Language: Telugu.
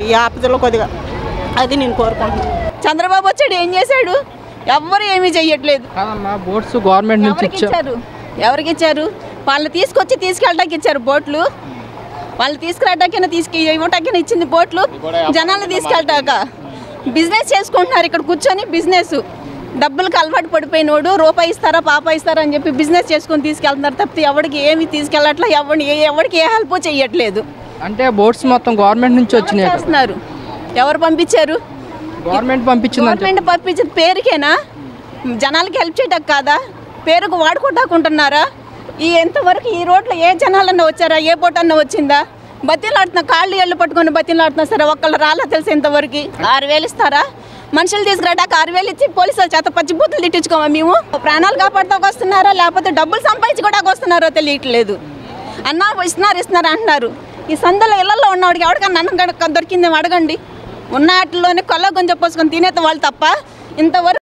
ఈ ఆపదలో కొద్దిగా అది నేను కోరుకుంటున్నాను. చంద్రబాబు వచ్చాడు, ఏం చేశాడు? ఎవ్వరు ఏమీ చెయ్యట్లేదు. బోట్స్ గవర్నమెంట్ నుంచి ఇచ్చారు. ఎవరికి ఇచ్చారు? వాళ్ళని తీసుకెళ్ళడానికి ఇచ్చారు బోట్లు. వాళ్ళు తీసుకురావడానికి ఇవ్వటానికి ఇచ్చింది బోట్లు. జనాలను తీసుకెళ్ళటాక బిజినెస్ చేసుకుంటున్నారు. ఇక్కడ కూర్చొని బిజినెస్ డబ్బులకు అలవాటు పడిపోయినోడు రూపాయి ఇస్తారా పాప ఇస్తారా అని చెప్పి బిజినెస్ చేసుకొని తీసుకెళ్తున్నారు తప్పితే ఎవరికి ఏమి తీసుకెళ్ళట్లా, ఎవరికి ఏ హెల్ప్ చేయట్లేదు. అంటే బోట్స్ మొత్తం గవర్నమెంట్ నుంచి వచ్చినాయి. ఎవరు పంపించారు? గవర్నమెంట్ పంపించింది పేరుకేనా? జనాలకి హెల్ప్ చేయటం కాదా? పేరుకు వాడుకుంటాకుంటున్నారా? ఎంతవరకు ఈ రోడ్లో ఏ జనాలన్నా వచ్చారా? ఏ బోట్ అన్నా వచ్చిందా? బతిలాడుతున్నా, కాళ్ళు ఏళ్ళు పట్టుకొని బతిలాడుతున్నా సరే ఒక్కళ్ళు రాలా తెలిసి ఇంతవరకు 6,000 ఇస్తారా? మనుషులు తీసుకురాటాక 6,000 ఇచ్చి పోలీసుల చేత పచ్చిబూతులు తిట్టించుకోమా? మేము ప్రాణాలు కాపాడుతాకు వస్తున్నారా లేకపోతే డబ్బులు సంపాదించుకోవడానికి వస్తున్నారో తెలియట్లేదు. అన్నా ఇస్తున్నారు అంటున్నారు. ఈ సందులో ఇళ్లలో ఉన్నవాడికి ఎవరికన్నా అన్నం దొరికిందేమో అడగండి. ఉన్న వాటిలోనే కొల్ల గుంజ పోసుకొని తినేత వాళ్ళు తప్ప ఇంతవరకు